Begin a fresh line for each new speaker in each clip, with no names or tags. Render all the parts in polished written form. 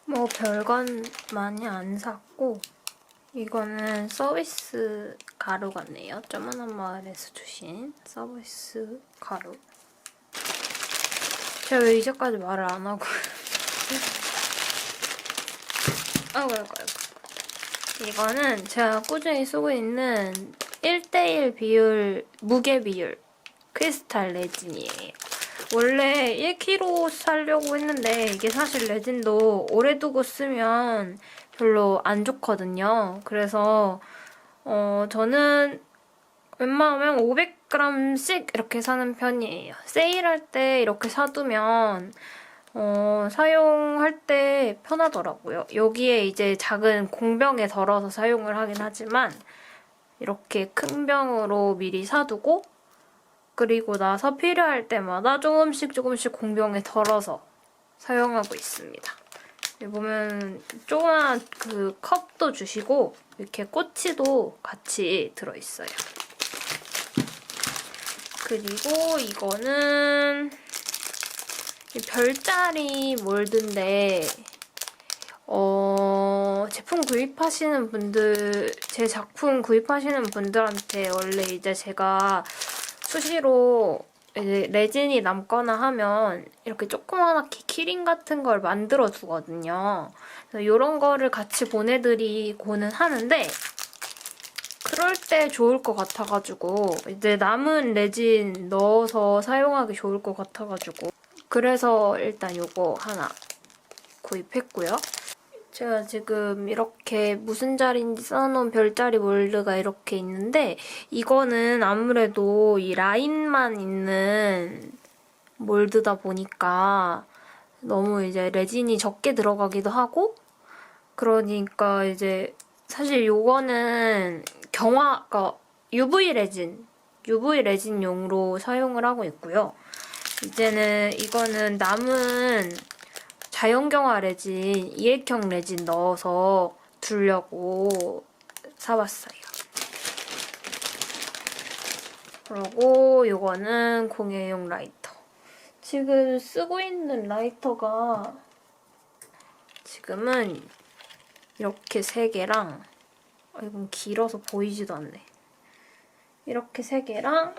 뭐 별건 많이 안 샀고, 이거는 서비스 가루 같네요. 조만한 마을에서 주신 서비스 가루. 제가 왜 이제까지 말을 안 하고 아이고. 이거는 제가 꾸준히 쓰고 있는 1:1 비율, 무게 비율 크리스탈 레진이에요. 원래 1kg 사려고 했는데 이게 사실 레진도 오래 두고 쓰면 별로 안 좋거든요. 그래서 저는 웬만하면 500g씩 이렇게 사는 편이에요. 세일할 때 이렇게 사두면 사용할 때 편하더라고요. 여기에 이제 작은 공병에 덜어서 사용을 하긴 하지만 이렇게 큰 병으로 미리 사두고 그리고 나서 필요할 때마다 조금씩 공병에 덜어서 사용하고 있습니다. 여기 보면 조그만 그 컵도 주시고 이렇게 꼬치도 같이 들어있어요. 그리고 이거는 별자리 몰드인데 제품 구입하시는 분들, 제 작품 구입하시는 분들한테 원래 이제 제가 수시로 이제 레진이 남거나 하면 이렇게 조그맣게 키링 같은 걸 만들어 두거든요. 그래서 이런 거를 같이 보내드리고는 하는데 그럴 때 좋을 것 같아가지고 이제 남은 레진 넣어서 사용하기 좋을 것 같아가지고 그래서 일단 요거 하나 구입했고요. 제가 지금 이렇게 무슨 자리인지 써놓은 별자리 몰드가 이렇게 있는데 이거는 아무래도 이 라인만 있는 몰드다 보니까 너무 이제 레진이 적게 들어가기도 하고 그러니까 이제 사실 요거는 그러니까 UV 레진용으로 사용을 하고 있고요. 이거는 남은 자연경화 레진, 이액형 레진 넣어서 두려고 사봤어요. 그리고 이거는 공예용 라이터. 지금 쓰고 있는 라이터가 지금은 이렇게 3개랑 이건 길어서 보이지도 않네. 이렇게 3개랑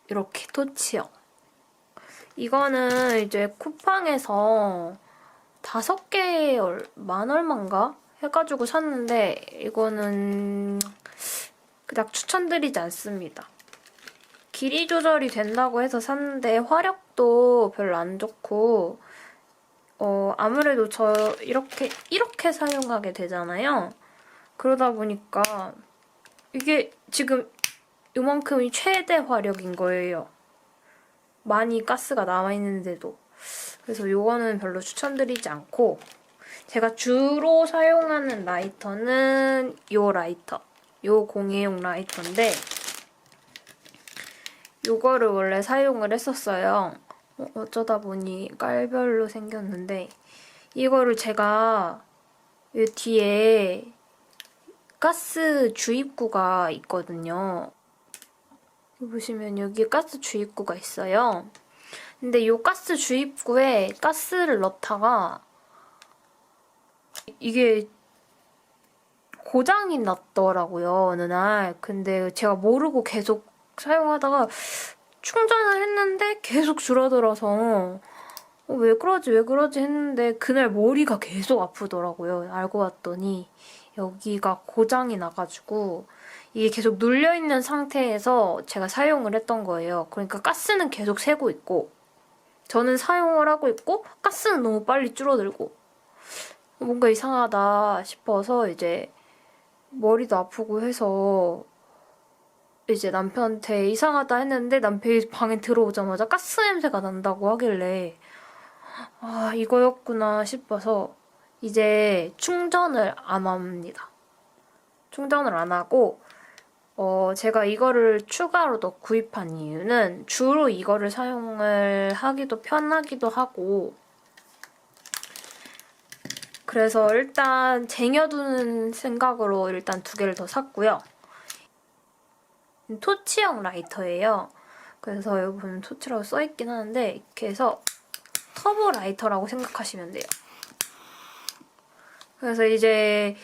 이렇게 토치형. 이거는 이제 쿠팡에서 5개에 만 얼마인가? 해가지고 샀는데 이거는 그닥 추천드리지 않습니다. 길이 조절이 된다고 해서 샀는데 화력도 별로 안 좋고 아무래도 저 이렇게 사용하게 되잖아요. 그러다 보니까 이게 지금 이만큼이 최대 화력인 거예요. 많이 가스가 남아있는데도. 그래서 이거는 별로 추천드리지 않고 제가 주로 사용하는 라이터는 요 라이터. 요 공예용 라이터인데 요거를 원래 사용을 했었어요. 어쩌다 보니 깔별로 생겼는데 이거를 제가 이 뒤에 가스 주입구가 있거든요. 보시면 여기 가스 주입구가 있어요. 근데 이 가스 주입구에 가스를 넣다가 이게 고장이 났더라고요, 어느 날. 근데 제가 모르고 계속 사용하다가 충전을 했는데 계속 줄어들어서 왜 그러지 했는데 그날 머리가 계속 아프더라고요. 알고 봤더니 여기가 고장이 나가지고 이게 계속 눌려있는 상태에서 제가 사용을 했던 거예요. 그러니까 가스는 계속 새고 있고 저는 사용을 하고 있고 가스는 너무 빨리 줄어들고 뭔가 이상하다 싶어서 이제 머리도 아프고 해서 이제 남편한테 이상하다 했는데 남편이 방에 들어오자마자 가스 냄새가 난다고 하길래 아 이거였구나 싶어서 이제 충전을 안 합니다. 충전을 안 하고 제가 이거를 추가로 더 구입한 이유는 주로 이거를 사용을 하기도 편하기도 하고 그래서 일단 쟁여두는 생각으로 일단 2개를 더 샀고요. 토치형 라이터예요. 그래서 여기 보면 토치라고 써있긴 하는데 이렇게 해서 터보 라이터라고 생각하시면 돼요. 그래서 이제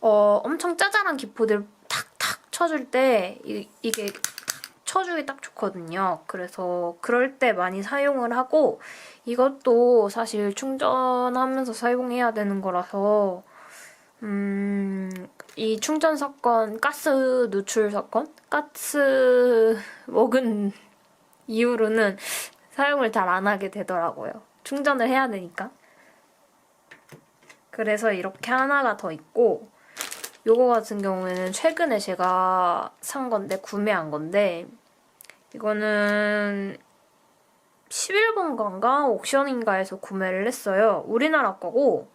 엄청 짜잘한 기포들 탁탁 쳐줄 때 이게 쳐주기 딱 좋거든요. 그래서 그럴 때 많이 사용을 하고 이것도 사실 충전하면서 사용해야 되는 거라서 이 충전 사건, 가스 누출 사건? 가스 먹은 이후로는 사용을 잘 안 하게 되더라고요. 충전을 해야 되니까. 그래서 이렇게 하나가 더 있고 요거 같은 경우에는 최근에 제가 산 건데 구매한 건데 이거는 11번가인가 옥션인가에서 구매를 했어요. 우리나라 거고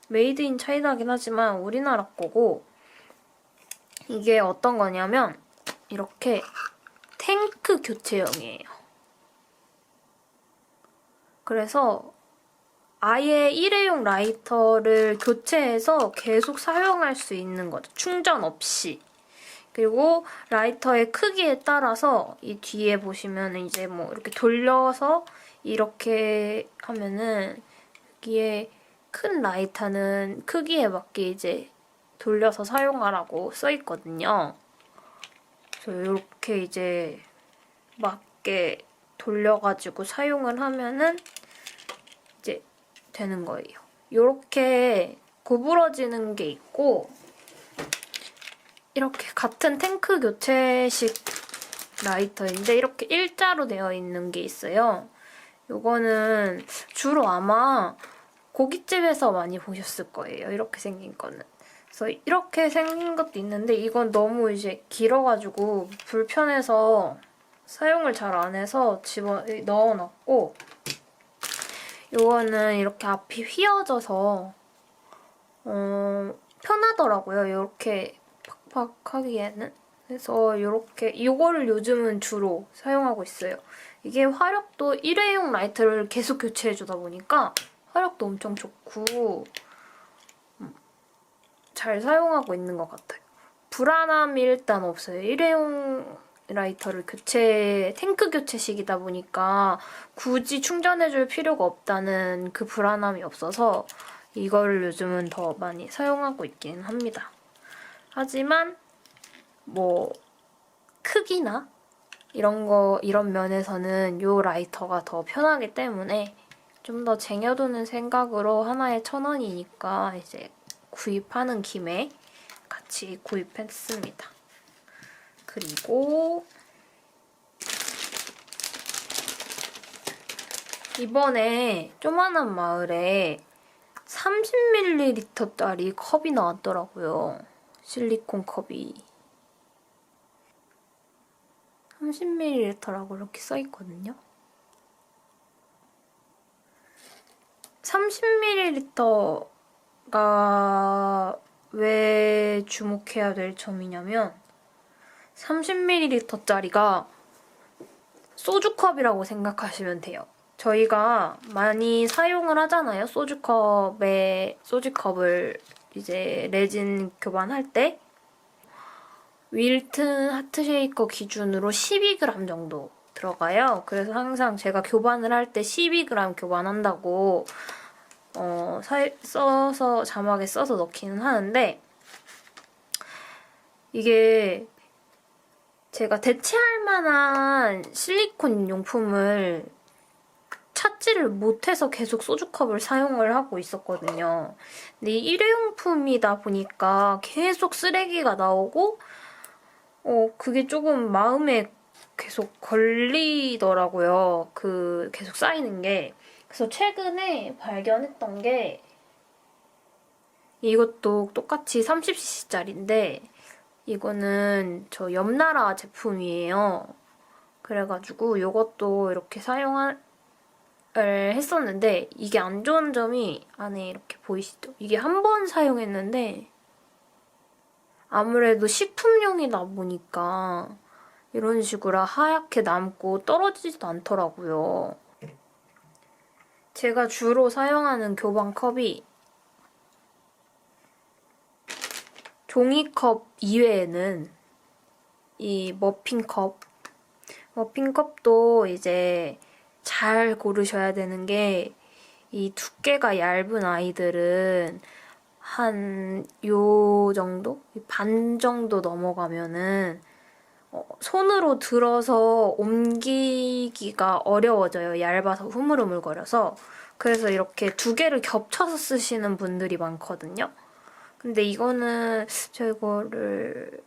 메이드 인 차이나긴 하지만 우리나라 거고 이게 어떤 거냐면 이렇게 탱크 교체용이에요. 그래서 아예 일회용 라이터를 교체해서 계속 사용할 수 있는 거죠. 충전 없이. 그리고 라이터의 크기에 따라서 이 뒤에 보시면 이제 뭐 이렇게 돌려서 이렇게 하면은 여기에 큰 라이터는 크기에 맞게 이제 돌려서 사용하라고 써 있거든요. 그래서 이렇게 이제 맞게 돌려가지고 사용을 하면은 이제 되는 거예요. 이렇게 구부러지는 게 있고 이렇게 같은 탱크 교체식 라이터인데 이렇게 일자로 되어 있는 게 있어요. 요거는 주로 아마 고깃집에서 많이 보셨을 거예요. 이렇게 생긴 거는. 그래서 이렇게 생긴 것도 있는데 이건 너무 이제 길어가지고 불편해서 사용을 잘 안 해서 집어 넣어놨고 요거는 이렇게 앞이 휘어져서 편하더라고요. 이렇게 팍팍 하기에는. 그래서 이거를 요즘은 주로 사용하고 있어요. 이게 화력도 일회용 라이트를 계속 교체해주다 보니까 화력도 엄청 좋고 잘 사용하고 있는 것 같아요. 불안함이 일단 없어요. 일회용 라이터를 탱크 교체식이다 보니까 굳이 충전해줄 필요가 없다는 그 불안함이 없어서 이거를 요즘은 더 많이 사용하고 있긴 합니다. 하지만 뭐 크기나 이런 면에서는 이 라이터가 더 편하기 때문에 좀 더 쟁여두는 생각으로 하나에 1,000원이니까 이제 구입하는 김에 같이 구입했습니다. 그리고 이번에 조만한 마을에 30ml짜리 컵이 나왔더라고요. 실리콘 컵이 30ml라고 이렇게 써있거든요. 30ml가 왜 주목해야 될 점이냐면 30ml짜리가 소주컵이라고 생각하시면 돼요. 저희가 많이 사용을 하잖아요. 소주컵을 이제 레진 교반할 때 윌튼 하트쉐이커 기준으로 12g 정도 들어가요. 그래서 항상 제가 교반을 할 때 12g 교반한다고 자막에 써서 넣기는 하는데 이게 제가 대체할 만한 실리콘 용품을 찾지를 못해서 계속 소주컵을 사용을 하고 있었거든요. 근데 이 일회용품이다 보니까 계속 쓰레기가 나오고 그게 조금 마음에 계속 걸리더라고요. 계속 쌓이는 게. 그래서 최근에 발견했던 게 이것도 똑같이 30cc짜리인데 이거는 저 옆나라 제품이에요. 그래가지고 이것도 이렇게 사용을 했었는데 이게 안 좋은 점이 안에 이렇게 보이시죠? 이게 한 번 사용했는데 아무래도 식품용이다 보니까 이런 식으로 하얗게 남고 떨어지지도 않더라고요. 제가 주로 사용하는 교반컵이 종이컵 이외에는 이 머핀컵. 머핀컵도 이제 잘 고르셔야 되는 게 이 두께가 얇은 아이들은 한 요 정도? 반 정도 넘어가면은 손으로 들어서 옮기기가 어려워져요. 얇아서 흐물흐물거려서. 그래서 이렇게 두 개를 겹쳐서 쓰시는 분들이 많거든요. 근데 이거는 저 이거를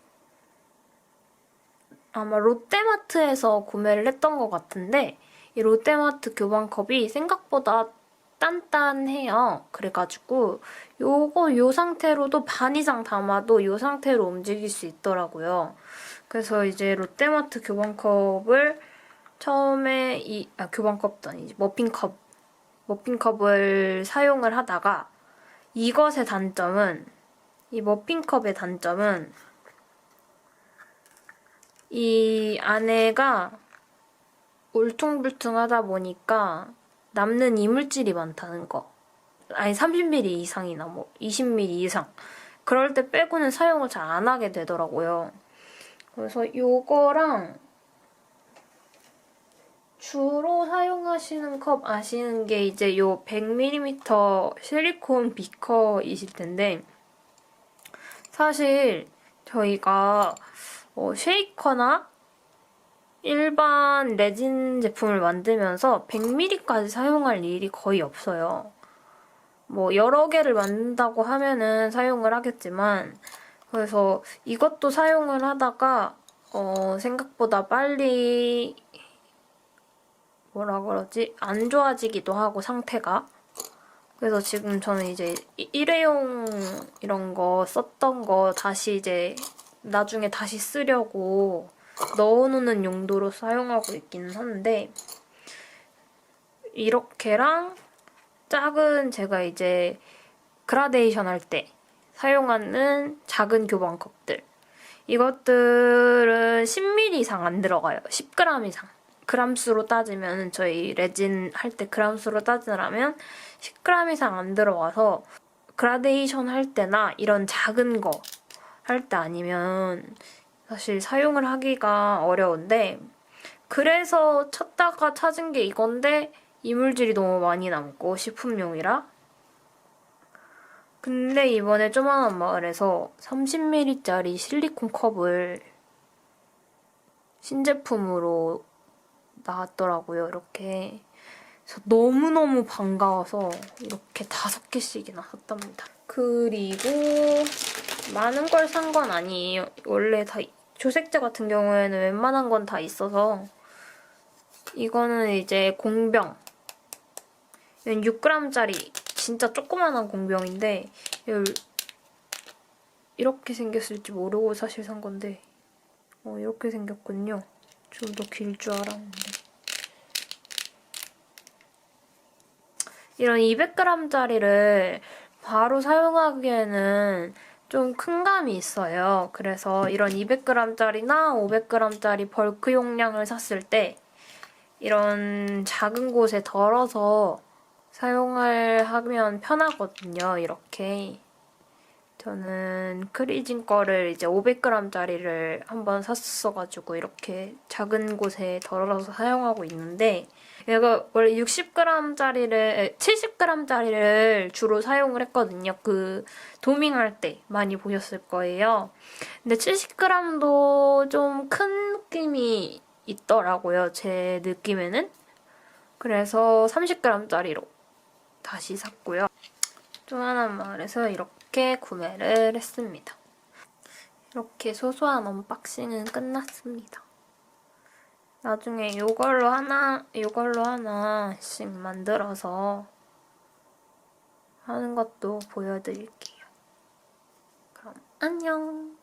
아마 롯데마트에서 구매를 했던 것 같은데 이 롯데마트 교반컵이 생각보다 단단해요. 그래가지고 요 상태로도 반 이상 담아도 요 상태로 움직일 수 있더라고요. 그래서 이제 롯데마트 교반컵을 처음에 교반컵도 아니지 머핀컵을 사용을 하다가 이 머핀컵의 단점은 이 안에가 울퉁불퉁하다 보니까 남는 이물질이 많다는 거. 아니 30ml 이상이나 뭐 20ml 이상. 그럴 때 빼고는 사용을 잘 안 하게 되더라고요. 그래서 요거랑 주로 사용하시는 컵 아시는 게 이제 요 100ml 실리콘 비커이실 텐데 사실 저희가 쉐이커나 일반 레진 제품을 만들면서 100ml까지 사용할 일이 거의 없어요. 뭐 여러 개를 만든다고 하면은 사용을 하겠지만 그래서 이것도 사용을 하다가 생각보다 빨리 뭐라 그러지? 안 좋아지기도 하고 상태가 그래서 지금 저는 이제 일회용 이런 거 썼던 거 다시 이제 나중에 다시 쓰려고 넣어놓는 용도로 사용하고 있기는 한데 이렇게랑 작은 제가 이제 그라데이션 할 때 사용하는 작은 교반컵들 이것들은 10ml 이상 안 들어가요. 10g 이상. 그람수로 따지면 저희 레진 할 때 그람수로 따지라면 10g 이상 안 들어가서 그라데이션 할 때나 이런 작은 거 할 때 아니면 사실 사용을 하기가 어려운데 그래서 찾다가 찾은 게 이건데 이물질이 너무 많이 남고 식품용이라 근데 이번에 조만한 마을에서 30ml짜리 실리콘 컵을 신제품으로 나왔더라고요. 이렇게 그래서 너무너무 반가워서 이렇게 5개씩이나 샀답니다. 그리고 많은 걸 산 건 아니에요. 원래 다 조색제 같은 경우에는 웬만한 건 다 있어서 이거는 이제 공병 이건 6g짜리 진짜 조그만한 공병인데 이렇게 생겼을지 모르고 사실 산 건데 이렇게 생겼군요. 좀 더 길 줄 알았는데 이런 200g짜리를 바로 사용하기에는 좀 큰 감이 있어요. 그래서 이런 200g짜리나 500g짜리 벌크 용량을 샀을 때 이런 작은 곳에 덜어서 사용을 하면 편하거든요. 이렇게. 저는 크리진 거를 이제 500g짜리를 한번 샀었어가지고 이렇게 작은 곳에 덜어서 사용하고 있는데 얘가 원래 60g짜리를 70g짜리를 주로 사용을 했거든요. 그 도밍할 때 많이 보셨을 거예요. 근데 70g도 좀 큰 느낌이 있더라고요. 제 느낌에는. 그래서 30g짜리로 다시 샀고요. 조만한 마을에서 이렇게 구매를 했습니다. 이렇게 소소한 언박싱은 끝났습니다. 나중에 이걸로 하나씩 만들어서 하는 것도 보여드릴게요. 그럼 안녕!